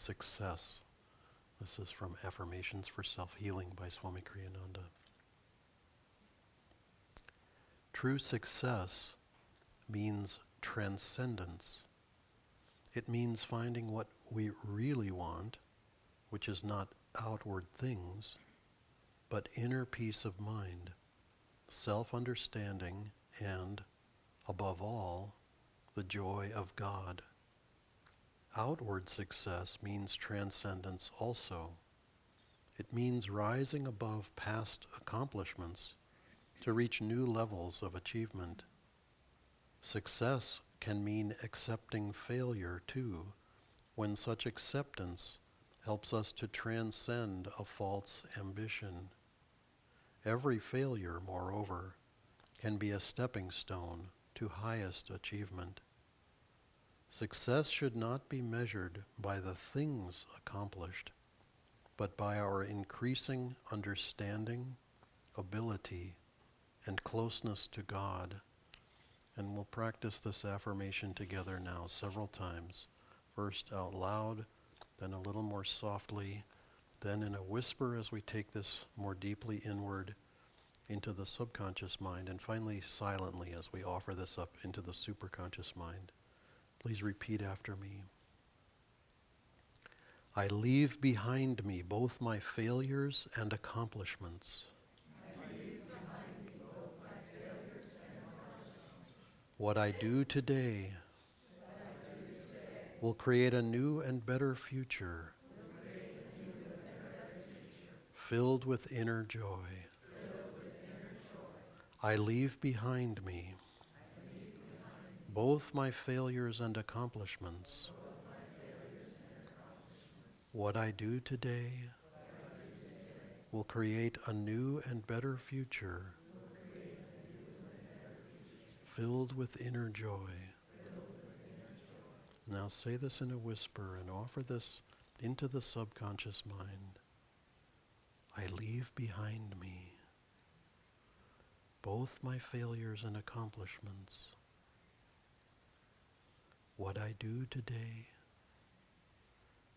success. This is from Affirmations for Self-Healing by Swami Kriya-yoga. True success means transcendence. It means finding what we really want, which is not outward things, but inner peace of mind, self-understanding, and, above all, the joy of God. Outward success means transcendence also. It means rising above past accomplishments to reach new levels of achievement. Success can mean accepting failure too, when such acceptance helps us to transcend a false ambition. Every failure, moreover, can be a stepping stone to highest achievement. Success should not be measured by the things accomplished, but by our increasing understanding, ability, and closeness to God. And we'll practice this affirmation together now several times. First out loud, then a little more softly, then in a whisper as we take this more deeply inward into the subconscious mind, and finally silently as we offer this up into the superconscious mind. Please repeat after me. I leave behind me both my failures and accomplishments. What I do today will create a new and better future, filled with inner joy. I leave behind me both my failures and accomplishments. What I do today will create a new and better future, filled with inner joy. Now say this in a whisper and offer this into the subconscious mind. I leave behind me both my failures and accomplishments. What I do today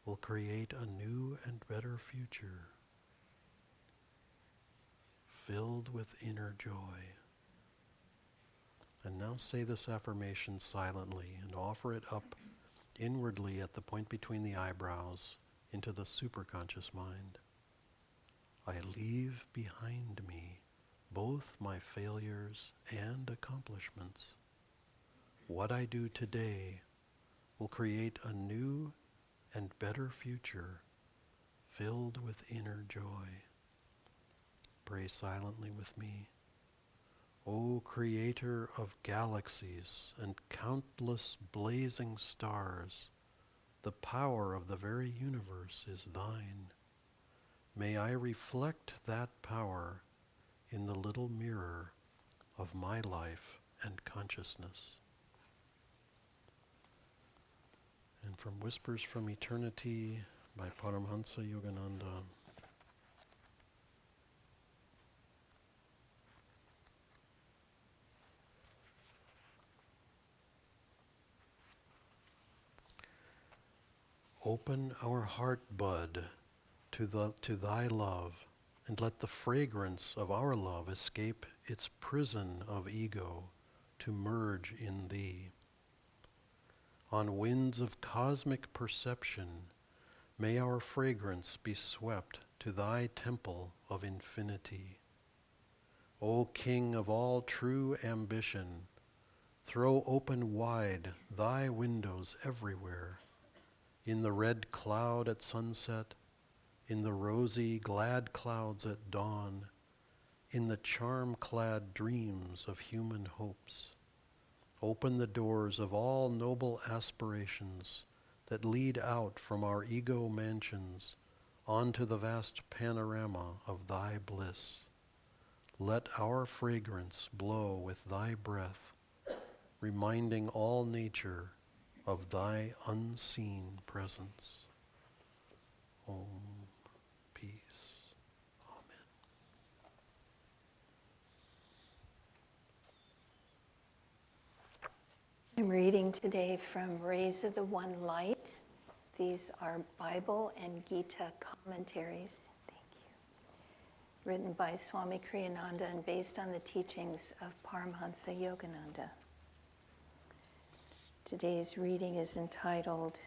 will create a new and better future, filled with inner joy. And now say this affirmation silently and offer it up inwardly at the point between the eyebrows into the superconscious mind. I leave behind me both my failures and accomplishments. What I do today will create a new and better future, filled with inner joy. Pray silently with me. O Creator of galaxies and countless blazing stars, the power of the very universe is thine. May I reflect that power in the little mirror of my life and consciousness. And from Whispers from Eternity by Paramhansa Yogananda. Open our heart bud to thy love, and let the fragrance of our love escape its prison of ego to merge in thee. On winds of cosmic perception, may our fragrance be swept to thy temple of infinity. O King of all true ambition, throw open wide thy windows everywhere, in the red cloud at sunset, in the rosy glad clouds at dawn, in the charm-clad dreams of human hopes. Open the doors of all noble aspirations that lead out from our ego mansions onto the vast panorama of thy bliss. Let our fragrance blow with thy breath, reminding all nature of thy unseen presence. Om. Peace. Amen. I'm reading today from Rays of the One Light, These are Bible and Gita commentaries. Thank you. Written by Swami Kriya-yoga and based on the teachings of Paramahansa Yogananda. Today's reading is entitled,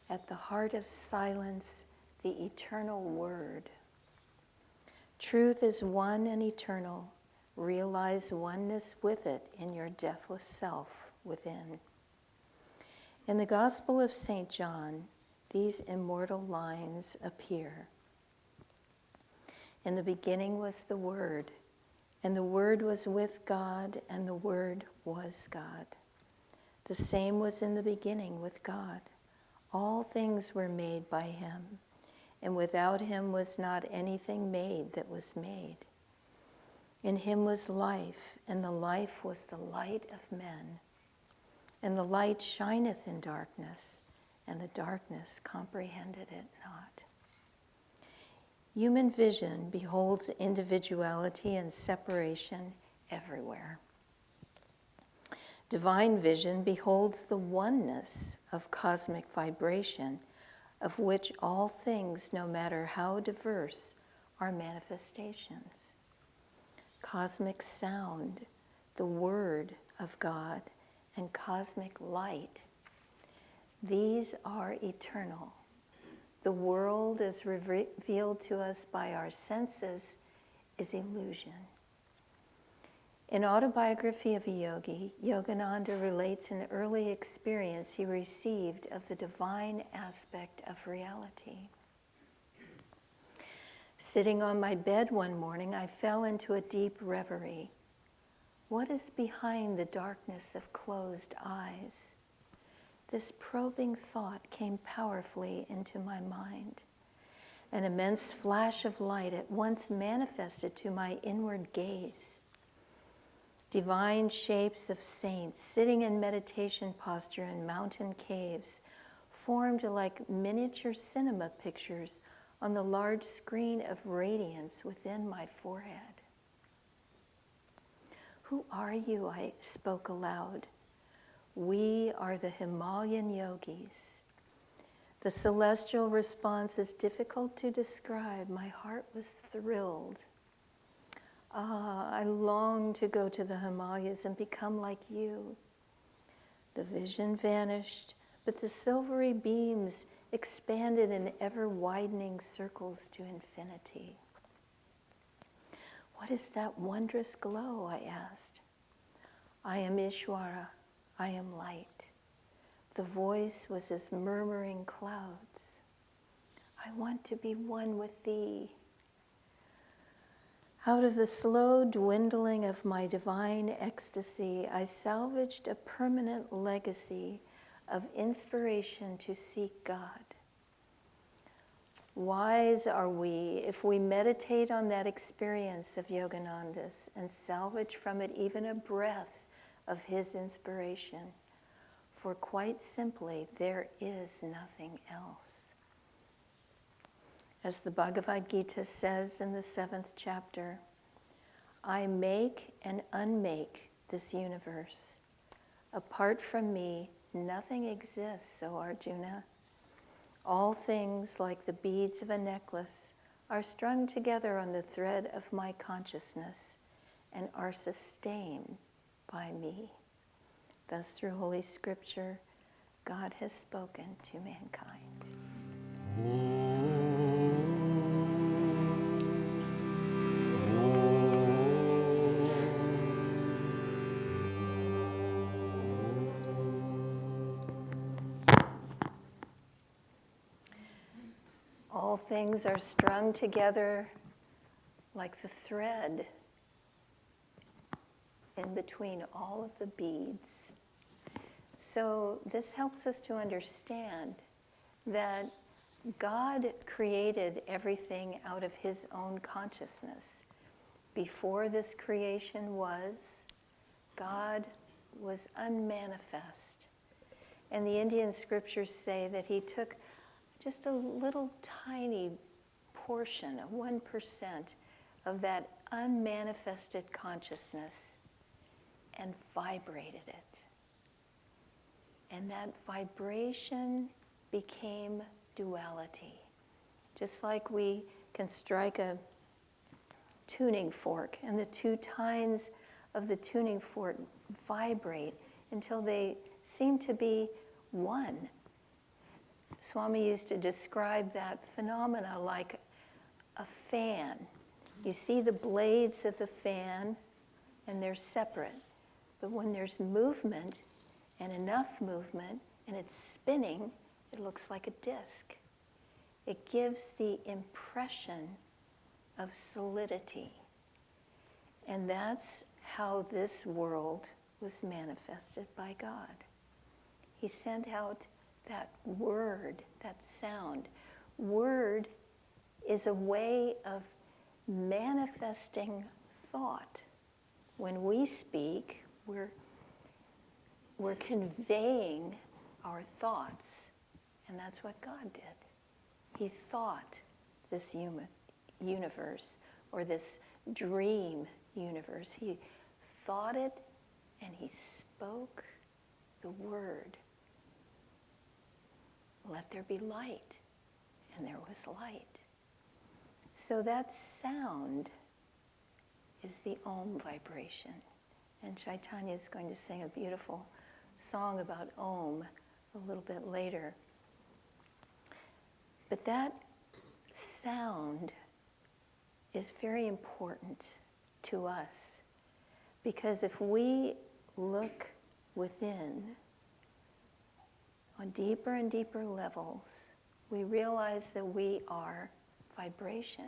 At the Heart of Silence, the Eternal Word. Truth is one and eternal. Realize oneness with it in your deathless self within. In the Gospel of St. John, these immortal lines appear. In the beginning was the Word, and the Word was with God, and the Word was God. The same was in the beginning with God. All things were made by him, and without him was not anything made that was made. In him was life, and the life was the light of men. And the light shineth in darkness, and the darkness comprehended it not. Human vision beholds individuality and separation everywhere. Divine vision beholds the oneness of cosmic vibration, of which all things, no matter how diverse, are manifestations. Cosmic sound, the Word of God, and cosmic light, these are eternal. The world as revealed to us by our senses is illusion. In Autobiography of a Yogi, Yogananda relates an early experience he received of the divine aspect of reality. Sitting on my bed one morning, I fell into a deep reverie. What is behind the darkness of closed eyes? This probing thought came powerfully into my mind. An immense flash of light at once manifested to my inward gaze. Divine shapes of saints sitting in meditation posture in mountain caves formed like miniature cinema pictures on the large screen of radiance within my forehead. Who are you? I spoke aloud. We are the Himalayan yogis. The celestial response is difficult to describe. My heart was thrilled. I long to go to the Himalayas and become like you. The vision vanished, but the silvery beams expanded in ever-widening circles to infinity. What is that wondrous glow? I asked. I am Ishvara. I am light. The voice was as murmuring clouds. I want to be one with thee. Out of the slow dwindling of my divine ecstasy, I salvaged a permanent legacy of inspiration to seek God. Wise are we if we meditate on that experience of Yogananda's and salvage from it even a breath of his inspiration. For quite simply, there is nothing else. As the Bhagavad Gita says in the 7th chapter, I make and unmake this universe. Apart from me, nothing exists, O Arjuna. All things, like the beads of a necklace, are strung together on the thread of my consciousness and are sustained by me. Thus, through Holy Scripture, God has spoken to mankind. All things are strung together like the thread in between all of the beads. So this helps us to understand that God created everything out of his own consciousness. Before this creation was, God was unmanifest. And the Indian scriptures say that he took just a little tiny portion, 1% of that unmanifested consciousness and vibrated it. And that vibration became duality. Just like we can strike a tuning fork and the two tines of the tuning fork vibrate until they seem to be one. Swami used to describe that phenomena like a fan. You see the blades of the fan and they're separate. But when there's movement and enough movement and it's spinning, it looks like a disc. It gives the impression of solidity. And that's how this world was manifested by God. He sent out that word, that sound. Word is a way of manifesting thought. When we speak, we're conveying our thoughts, and that's what God did. He thought this universe, or this dream universe. He thought it, and he spoke the word. Let there be light, and there was light. So that sound is the Om vibration. And Chaitanya is going to sing a beautiful song about Om a little bit later. But that sound is very important to us, because if we look within on deeper and deeper levels, we realize that we are vibration.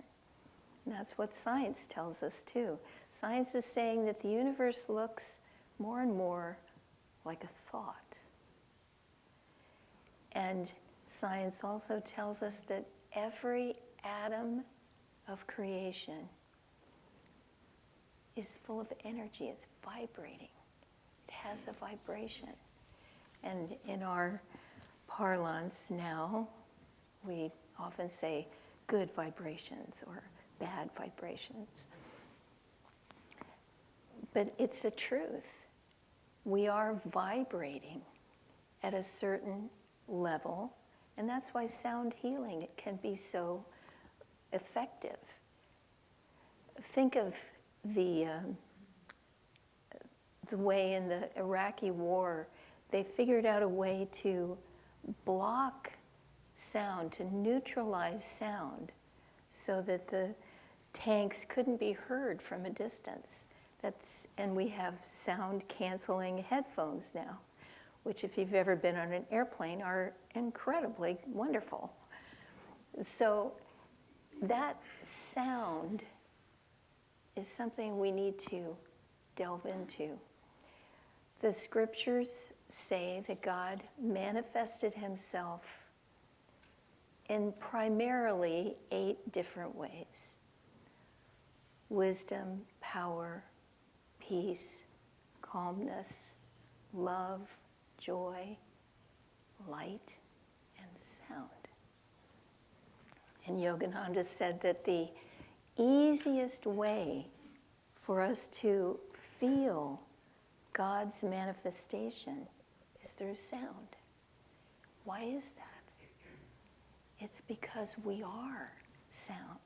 And that's what science tells us too. Science is saying that the universe looks more and more like a thought. And science also tells us that every atom of creation is full of energy. It's vibrating. It has a vibration. And in our parlance now, we often say good vibrations or bad vibrations. But it's the truth. We are vibrating at a certain level, and that's why sound healing can be so effective. Think of the way in the Iraqi war, they figured out a way to block sound, to neutralize sound, so that the tanks couldn't be heard from a distance. And we have sound-canceling headphones now, which if you've ever been on an airplane are incredibly wonderful. So that sound is something we need to delve into. The scriptures say that God manifested himself in primarily 8 different ways: wisdom, power, peace, calmness, love, joy, light, and sound. And Yogananda said that the easiest way for us to feel God's manifestation is through sound. Why is that? It's because we are sound.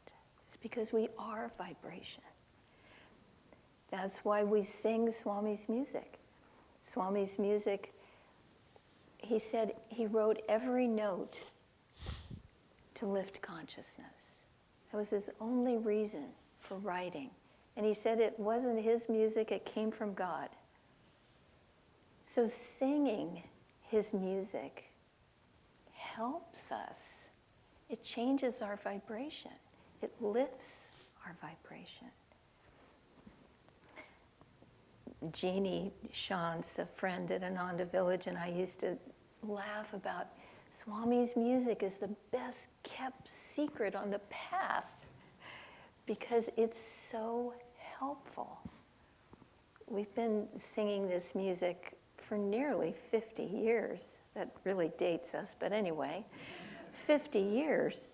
It's because we are vibration. That's why we sing Swami's music. Swami's music, he said he wrote every note to lift consciousness. That was his only reason for writing. And he said it wasn't his music, it came from God. So singing his music helps us. It changes our vibration. It lifts our vibration. Jeannie Shantz, a friend at Ananda Village, and I used to laugh about Swami's music is the best kept secret on the path because it's so helpful. We've been singing this music for nearly 50 years. That really dates us, but anyway, 50 years.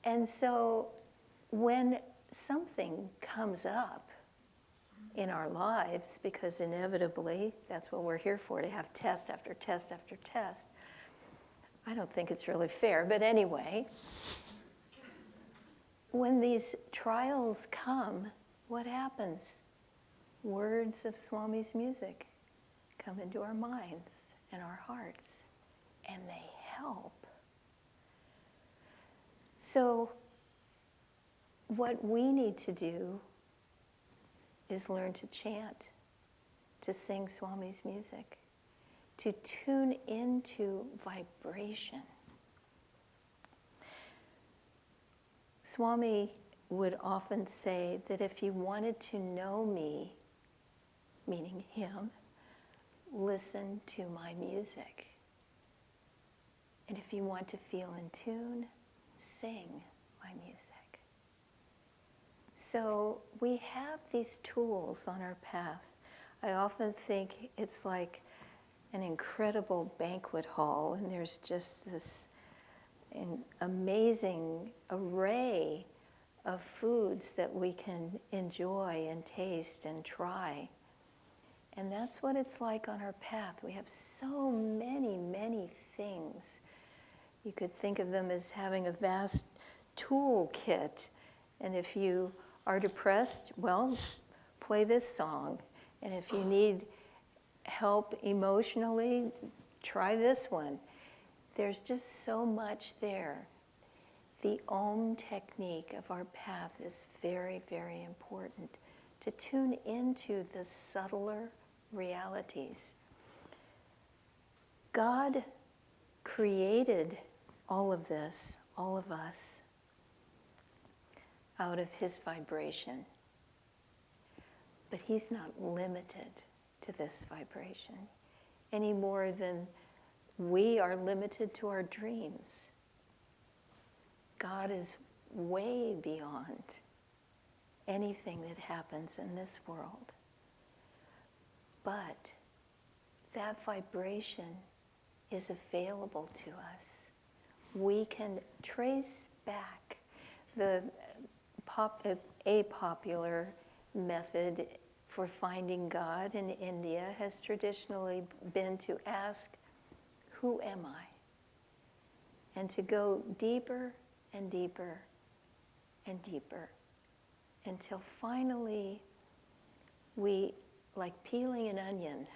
And so when something comes up in our lives, because inevitably that's what we're here for, to have test after test after test, I don't think it's really fair, but anyway, when these trials come, what happens? Words of Swami's music come into our minds and our hearts, and they help. So what we need to do is learn to chant, to sing Swami's music, to tune into vibration. Swami would often say that if you wanted to know me, meaning him, listen to my music. And if you want to feel in tune, sing my music. So we have these tools on our path. I often think it's like an incredible banquet hall, and there's just this an amazing array of foods that we can enjoy and taste and try. And that's what it's like on our path. We have so many, many things. You could think of them as having a vast toolkit. And if you are depressed, well, play this song. And if you need help emotionally, try this one. There's just so much there. The Om technique of our path is very, very important to tune into the subtler realities. God created all of this, all of us, out of his vibration. But he's not limited to this vibration any more than we are limited to our dreams. God is way beyond anything that happens in this world. But that vibration is available to us. We can trace back a popular method for finding God in India has traditionally been to ask, who am I? And to go deeper and deeper and deeper until finally we, like peeling an onion,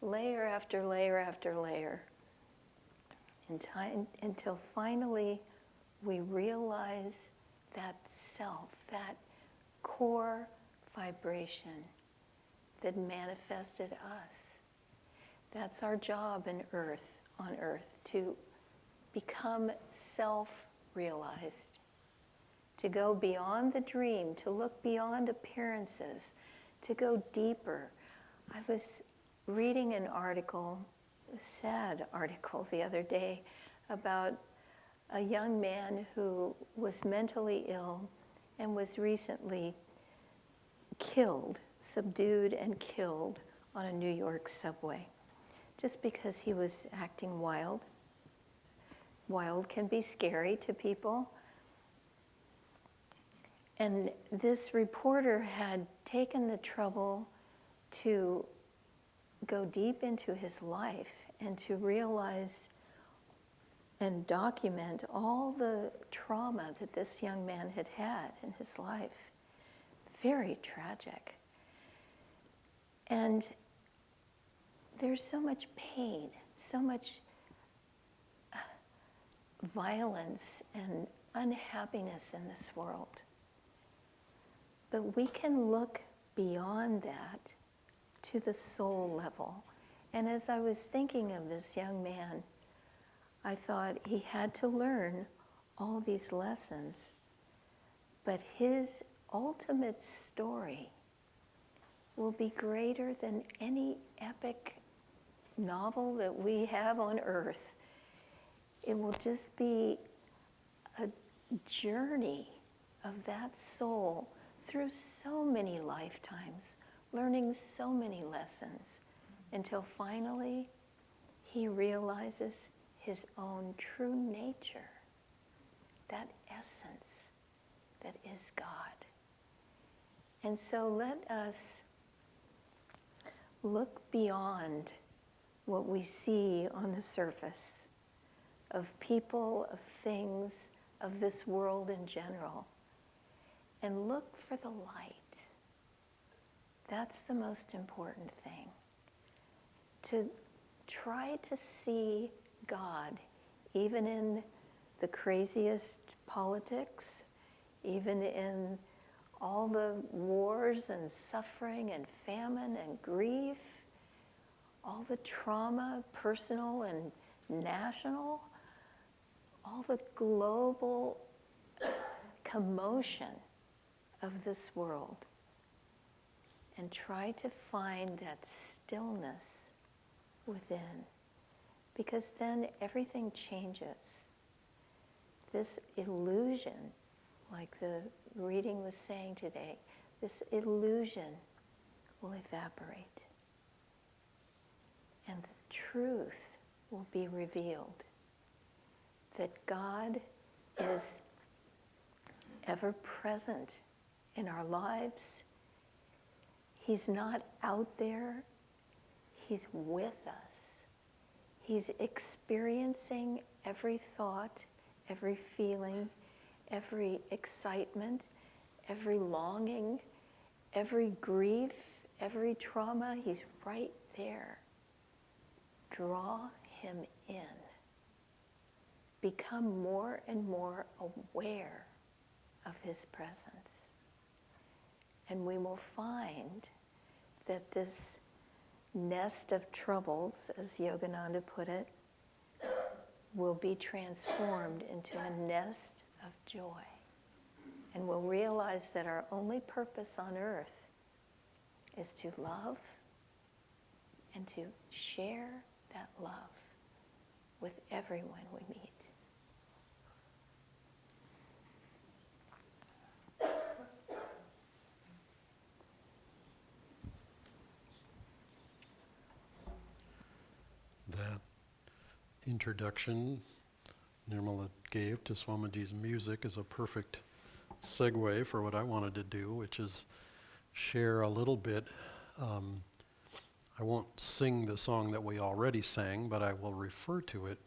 layer after layer after layer, until finally we realize that self, that core vibration that manifested us. That's our job on earth, to become self-realized, to go beyond the dream, to look beyond appearances, to go deeper. I was reading an article, a sad article the other day, about a young man who was mentally ill and was recently killed, subdued and killed on a New York subway, just because he was acting wild. Wild can be scary to people. And this reporter had taken the trouble to go deep into his life and to realize and document all the trauma that this young man had had in his life. Very tragic. And there's so much pain, so much violence and unhappiness in this world. But we can look beyond that to the soul level. And as I was thinking of this young man, I thought he had to learn all these lessons, but his ultimate story will be greater than any epic novel that we have on earth. It will just be a journey of that soul through so many lifetimes, learning so many lessons, until finally he realizes his own true nature, that essence that is God. And so let us look beyond what we see on the surface. of people, of things, of this world in general, and look for the light. That's the most important thing. To try to see God, even in the craziest politics, even in all the wars and suffering and famine and grief, all the trauma, personal and national, all the global commotion of this world, and try to find that stillness within, because then everything changes. This illusion, like the reading was saying today, this illusion will evaporate, and the truth will be revealed, that God is ever present in our lives. He's not out there, He's with us. He's experiencing every thought, every feeling, every excitement, every longing, every grief, every trauma. He's right there. Draw Him in. Become more and more aware of His presence. And we will find that this nest of troubles, as Yogananda put it, will be transformed into a nest of joy. And we'll realize that our only purpose on earth is to love and to share that love with everyone we meet. That introduction Nirmala gave to Swamiji's music is a perfect segue for what I wanted to do, which is share a little bit. I won't sing the song that we already sang, but I will refer to it.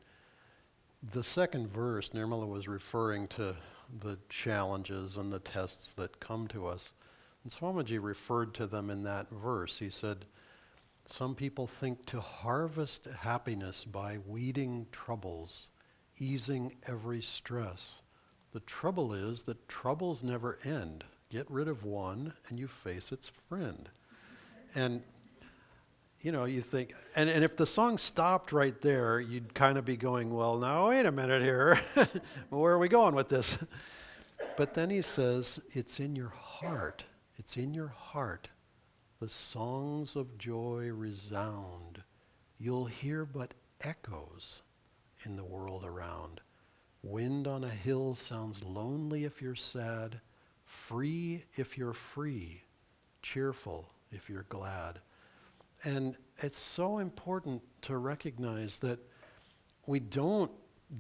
The second verse, Nirmala was referring to the challenges and the tests that come to us. And Swamiji referred to them in that verse. He said, some people think to harvest happiness by weeding troubles, easing every stress. The trouble is that troubles never end. Get rid of one and you face its friend. And you know, you think, and if the song stopped right there, you'd kind of be going, well, now wait a minute here. Where are we going with this? But then he says, it's in your heart. It's in your heart. The songs of joy resound. You'll hear but echoes in the world around. Wind on a hill sounds lonely if you're sad, free if you're free, cheerful if you're glad. And it's so important to recognize that we don't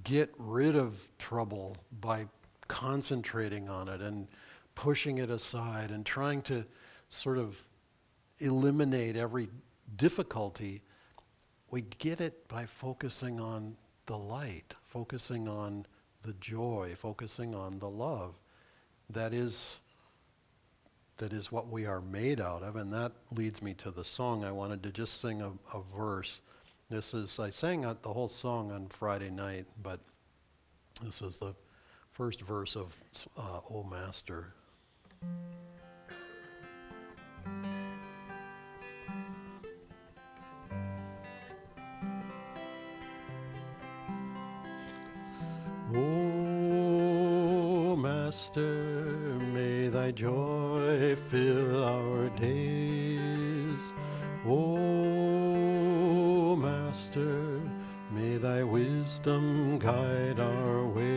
get rid of trouble by concentrating on it and pushing it aside and trying to sort of eliminate every difficulty. We get it by focusing on the light, focusing on the joy, focusing on the love. That is what we are made out of, and that leads me to the song. I wanted to just sing a verse. I sang the whole song on Friday night, but this is the first verse of O Master. O Master, may thy joy fill our days. O Master, may thy wisdom guide our ways.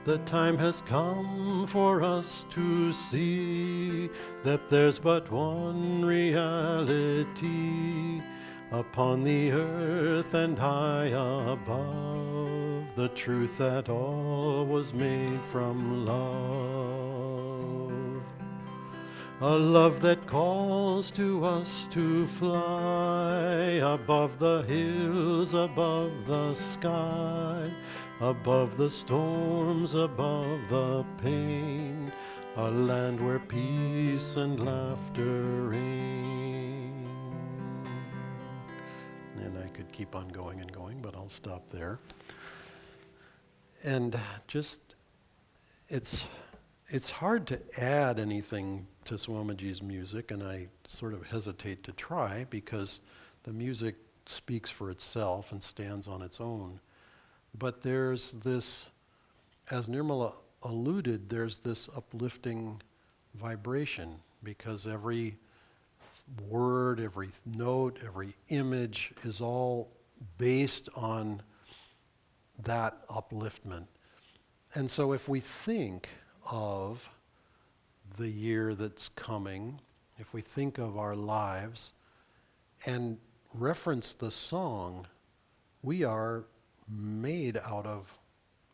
The time has come for us to see that there's but one reality upon the earth and high above, the truth that all was made from love. A love that calls to us to fly above the hills, above the sky, above the storms, above the pain, a land where peace and laughter reign. And I could keep on going and going, but I'll stop there. And just, it's hard to add anything to Swamiji's music, and I sort of hesitate to try because the music speaks for itself and stands on its own. But there's this, as Nirmala alluded, there's this uplifting vibration because every word, every note, every image is all based on that upliftment. And so if we think of the year that's coming, if we think of our lives and reference the song, we are made out of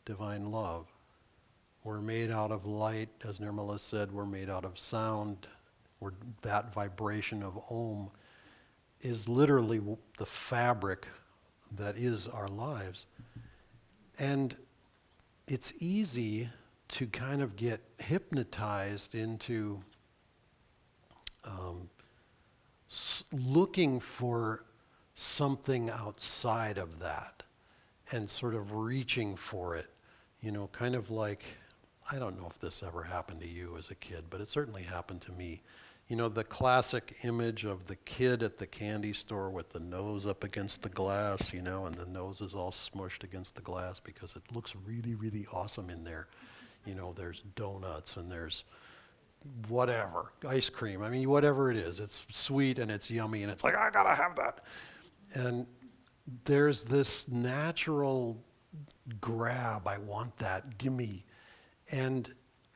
divine love. We're made out of light, as Nirmala said, we're made out of sound. That vibration of Om is literally the fabric that is our lives. And it's easy to kind of get hypnotized into looking for something outside of that and sort of reaching for it, kind of like, I don't know if this ever happened to you as a kid, but it certainly happened to me. The classic image of the kid at the candy store with the nose up against the glass, and the nose is all smushed against the glass because it looks really, really awesome in there. There's donuts and there's whatever, ice cream. I mean, whatever it is, it's sweet and it's yummy and it's like, I gotta have that. And there's this natural grab, I want that, gimme.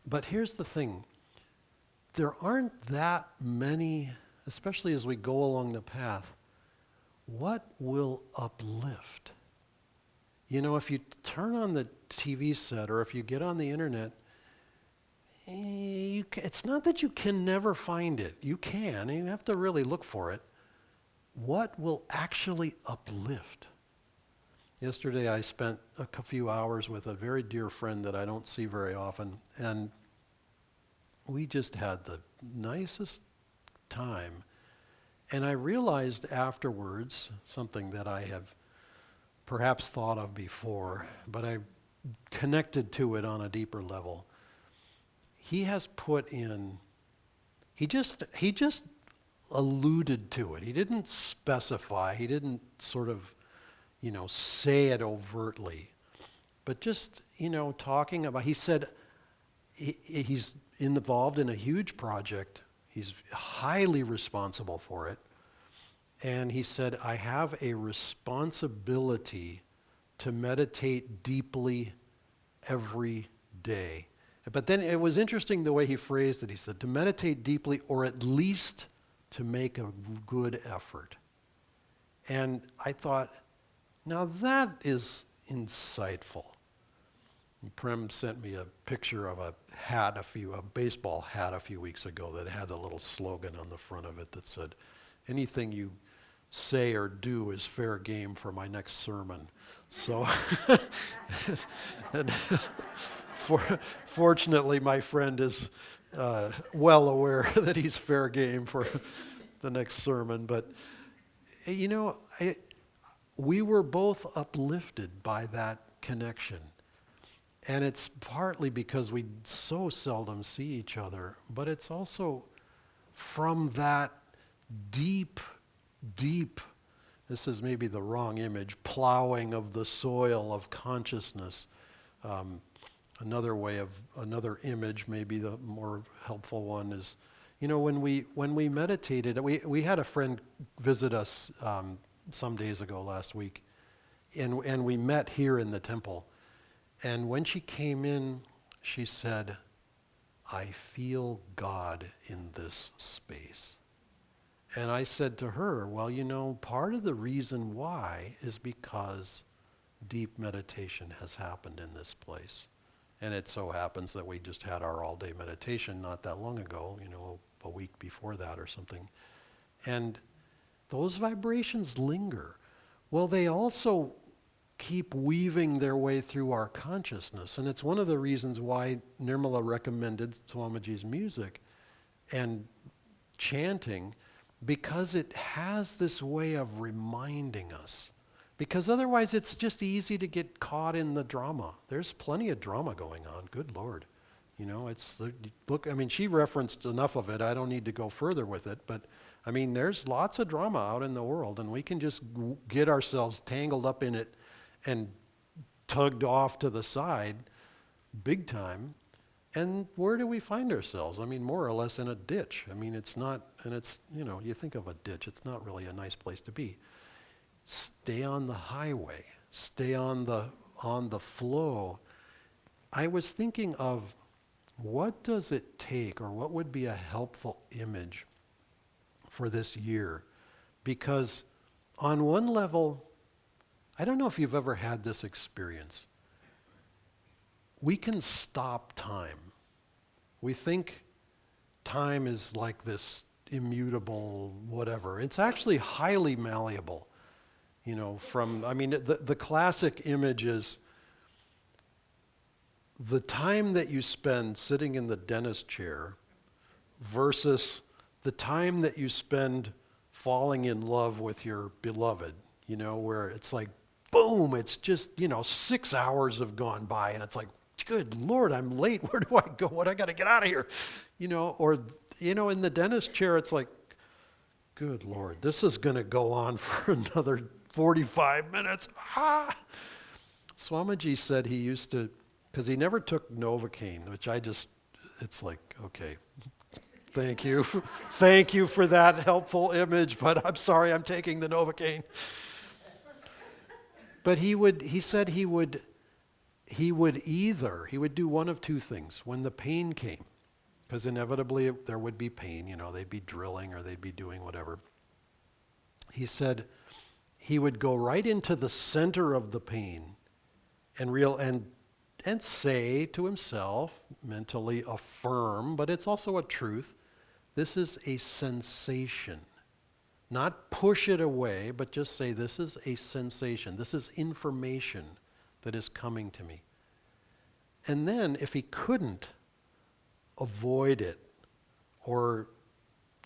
But here's the thing. There aren't that many, especially as we go along the path, what will uplift? If you turn on the TV set or if you get on the internet, it's not that you can never find it. You can, and you have to really look for it. What will actually uplift? Yesterday I spent a few hours with a very dear friend that I don't see very often, and we just had the nicest time. And I realized afterwards, something that I have perhaps thought of before, but I connected to it on a deeper level. He has put in, he just alluded to it. He didn't specify, he didn't sort of, say it overtly, but just, talking about, he said he's involved in a huge project. He's highly responsible for it. And he said, I have a responsibility to meditate deeply every day. But then it was interesting the way he phrased it. He said, to meditate deeply or at least to make a good effort. And I thought, now that is insightful. And Prem sent me a picture of a baseball hat a few weeks ago that had a little slogan on the front of it that said, anything you say or do is fair game for my next sermon. So, and fortunately, my friend is well aware that he's fair game for the next sermon. But, we were both uplifted by that connection. And it's partly because we so seldom see each other, but it's also from that deep, this is maybe the wrong image, plowing of the soil of consciousness. Another image, maybe the more helpful one is, when we meditated, we had a friend visit us some days ago last week, and we met here in the temple. And when she came in, she said, I feel God in this space. And I said to her, well, part of the reason why is because deep meditation has happened in this place. And it so happens that we just had our all-day meditation not that long ago, a week before that or something. And those vibrations linger. Well, they also keep weaving their way through our consciousness. And it's one of the reasons why Nirmala recommended Swamiji's music and chanting, because it has this way of reminding us. Because otherwise it's just easy to get caught in the drama. There's plenty of drama going on, good Lord. You know, look, I mean, she referenced enough of it, I don't need to go further with it, but I mean, there's lots of drama out in the world, and we can just get ourselves tangled up in it and tugged off to the side big time. And where do we find ourselves? I mean, more or less in a ditch. I mean, it's not, and it's, you know, you think of a ditch, it's not really a nice place to be. Stay on the highway, stay on the flow. I was thinking of what does it take, or what would be a helpful image for this year? Because on one level, I don't know if you've ever had this experience. We can stop time. We think time is like this immutable whatever. It's actually highly malleable. You know, I mean, the classic image is the time that you spend sitting in the dentist chair versus the time that you spend falling in love with your beloved, you know, where it's like, boom, it's just, 6 hours have gone by and it's like, good Lord, I'm late. Where do I go? What, I got to get out of here? Or in the dentist chair, it's like, good Lord, this is going to go on for another 45 minutes. Swamiji said he used to, because he never took Novocaine, which it's like, okay, thank you. Thank you for that helpful image, but I'm sorry, I'm taking the Novocaine. But he said he would do one of two things. When the pain came, because inevitably there would be pain, they'd be drilling or they'd be doing whatever. He said he would go right into the center of the pain and say to himself, mentally affirm, but it's also a truth, this is a sensation. Not push it away, but just say, this is a sensation. This is information that is coming to me. And then if he couldn't avoid it or,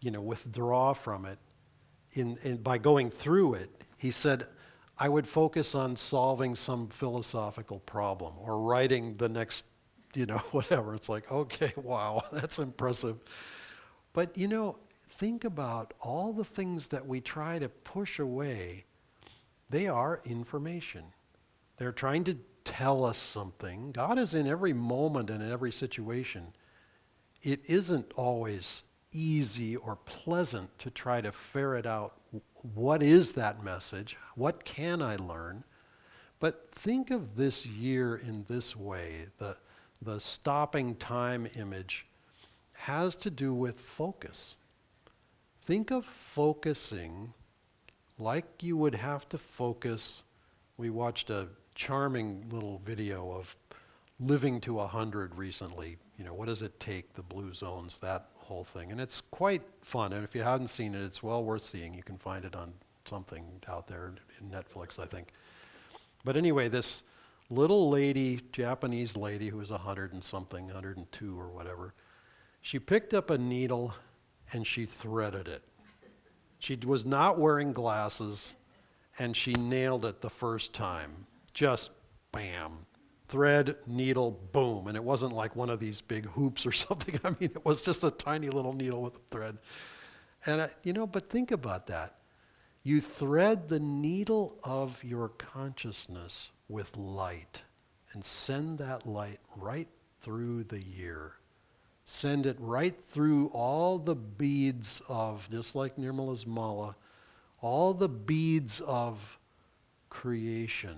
withdraw from it by going through it, he said, I would focus on solving some philosophical problem or writing the next, whatever. It's like, okay, wow, that's impressive. But, think about all the things that we try to push away. They are information. They're trying to tell us something. God is in every moment and in every situation. It isn't always easy or pleasant to try to ferret out what is that message, what can I learn. But think of this year in this way. The stopping time image has to do with focus. Think of focusing like you would have to focus. We watched a charming little video of living to 100 recently. What does it take, the blue zones, that whole thing. And it's quite fun. And if you haven't seen it, it's well worth seeing. You can find it on something out there in Netflix, I think. But anyway, this little lady, Japanese lady who was 100 and something, 102 or whatever, she picked up a needle and she threaded it. She was not wearing glasses and she nailed it the first time. Just bam. Thread, needle, boom. And it wasn't like one of these big hoops or something. I mean, it was just a tiny little needle with a thread. And, but think about that. You thread the needle of your consciousness with light and send that light right through the year. Send it right through all the beads of, just like Nirmala's mala, all the beads of creation,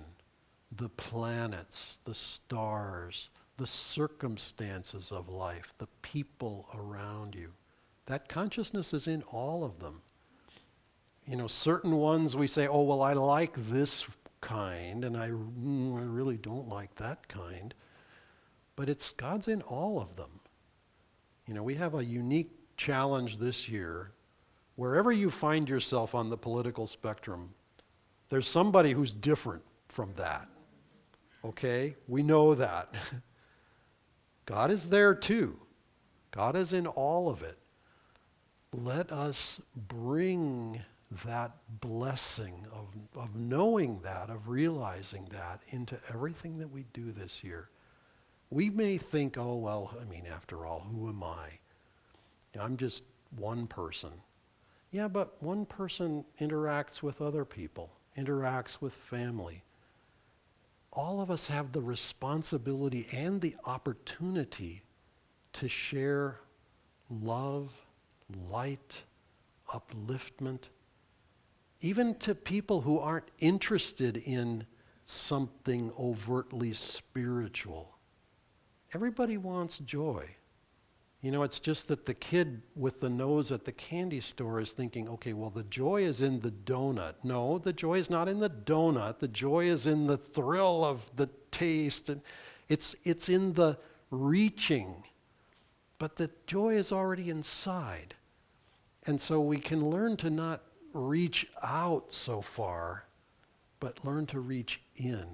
the planets, the stars, the circumstances of life, the people around you. That consciousness is in all of them. Certain ones we say, oh, well, I like this kind, and I really don't like that kind. But God's in all of them. We have a unique challenge this year, wherever you find yourself on the political spectrum, there's somebody who's different from that. Okay? We know that. God is there too. God is in all of it. Let us bring that blessing of knowing that, of realizing that into everything that we do this year. We may think, oh, well, I mean, after all, who am I? I'm just one person. Yeah, but one person interacts with other people, interacts with family. All of us have the responsibility and the opportunity to share love, light, upliftment, even to people who aren't interested in something overtly spiritual. Everybody wants joy. You know, it's just that the kid with the nose at the candy store is thinking, okay, well, the joy is in the donut. No, the joy is not in the donut. The joy is in the thrill of the taste. And it's in the reaching. But the joy is already inside. And so we can learn to not reach out so far, but learn to reach in.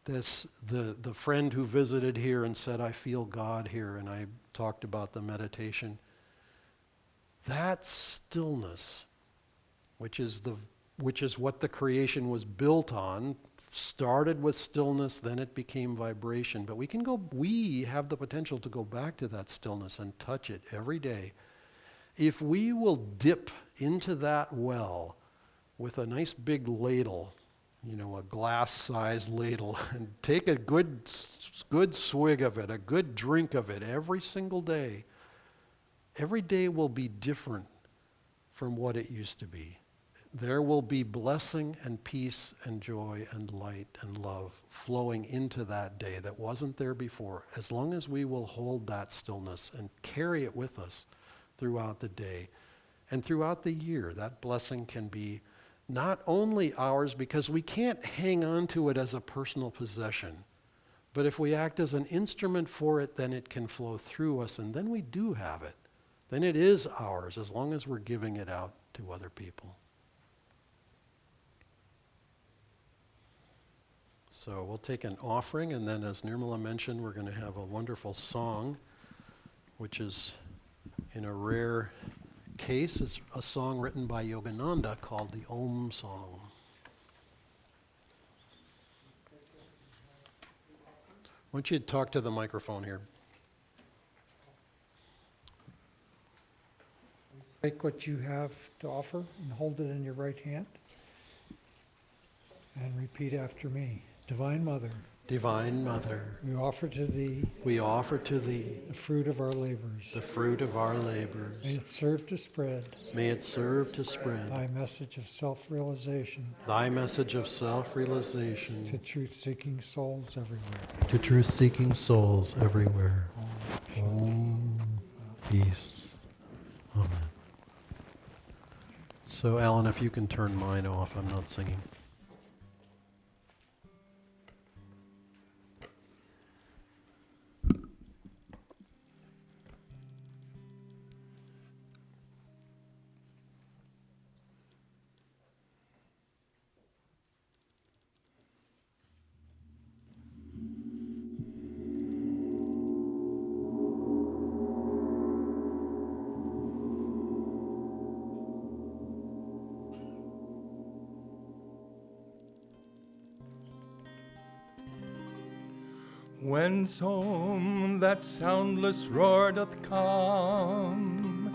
The friend who visited here and said, I feel God here, and I talked about the meditation, that stillness, which is what the creation was built on, started with stillness, then it became vibration. But we have the potential to go back to that stillness and touch it every day. If we will dip into that well with a nice big ladle, a glass-sized ladle, and take a good swig of it, a good drink of it every single day, every day will be different from what it used to be. There will be blessing and peace and joy and light and love flowing into that day that wasn't there before, as long as we will hold that stillness and carry it with us throughout the day and throughout the year. That blessing can be not only ours, because we can't hang on to it as a personal possession, but if we act as an instrument for it, then it can flow through us, and then we do have it. Then it is ours, as long as we're giving it out to other people. So we'll take an offering, and then as Nirmala mentioned, we're going to have a wonderful song, which is in a rare case, is a song written by Yogananda called the Om Song. Why don't you talk to the microphone here? Take what you have to offer and hold it in your right hand and repeat after me. Divine Mother, Divine Mother, we offer to Thee the fruit of our labors. the fruit of our labors. May it serve to spread May it serve to spread Thy message of self-realization Thy message of self-realization to truth-seeking souls everywhere. to truth-seeking souls everywhere. Om. Peace. Amen. So, Alan, if you can turn mine off, I'm not singing. Whence home that soundless roar doth come,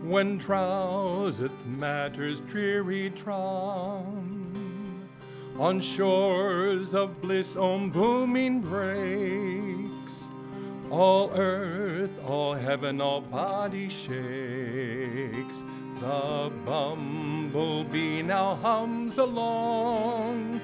when drowseth matter's dreary drum, on shores of bliss booming breaks, all earth, all heaven, all body shakes. The bumblebee now hums along,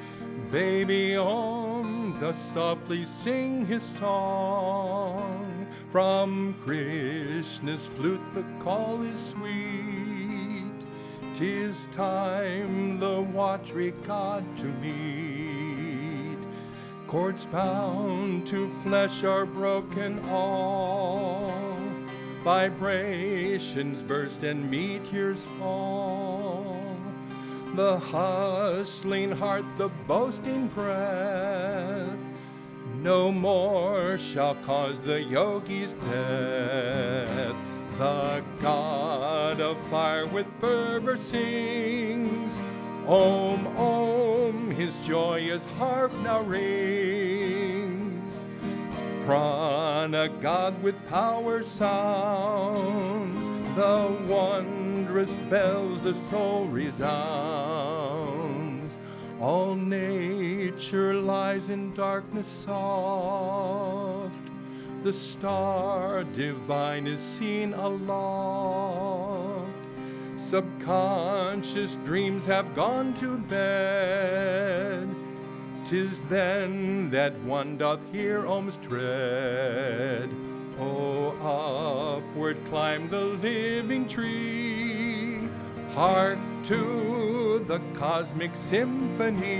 baby Om doth softly sing his song. From Krishna's flute the call is sweet, 'tis time the watery God to meet. Cords bound to flesh are broken all, vibrations burst and meteors fall. The hustling heart, the boasting breath, no more shall cause the yogi's death. The God of fire with fervor sings, Om, Om, his joyous harp now rings. Prana, God with power sounds, the wondrous bells the soul resounds. All nature lies in darkness soft, the star divine is seen aloft. Subconscious dreams have gone to bed. 'Tis then that one doth hear Om's tread. Oh, upward climb the living tree. Hark to the cosmic symphony.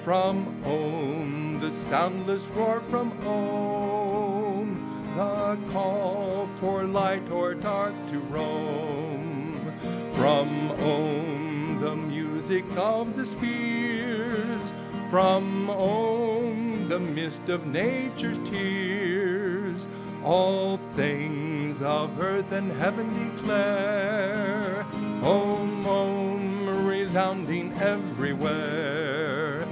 From Om, the soundless roar from Om, the call for light or dark to roam. From Om, the music of the spheres. From Om, the mist of nature's tears. All things of earth and heaven declare, Om, Om, resounding everywhere.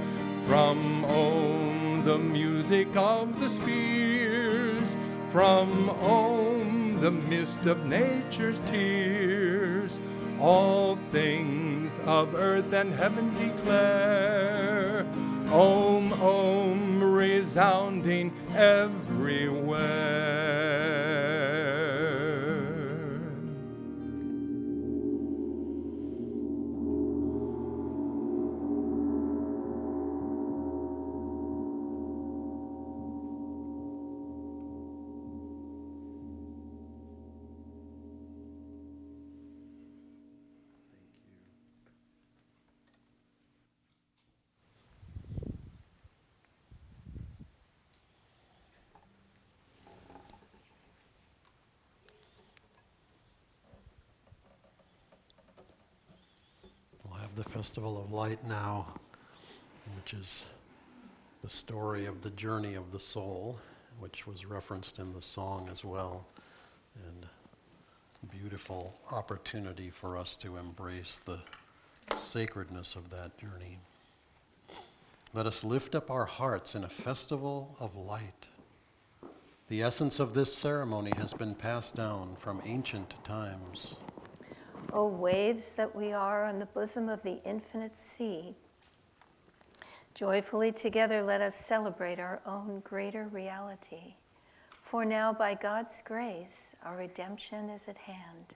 From Om, the music of the spheres. From Om, the mist of nature's tears. All things of earth and heaven declare, Om, Om, resounding everywhere. We'll have the Festival of Light now, which is the story of the journey of the soul, which was referenced in the song as well, and a beautiful opportunity for us to embrace the sacredness of that journey. Let us lift up our hearts in a festival of light. The essence of this ceremony has been passed down from ancient times. O waves that we are on the bosom of the infinite sea, joyfully together let us celebrate our own greater reality. For now, by God's grace, our redemption is at hand.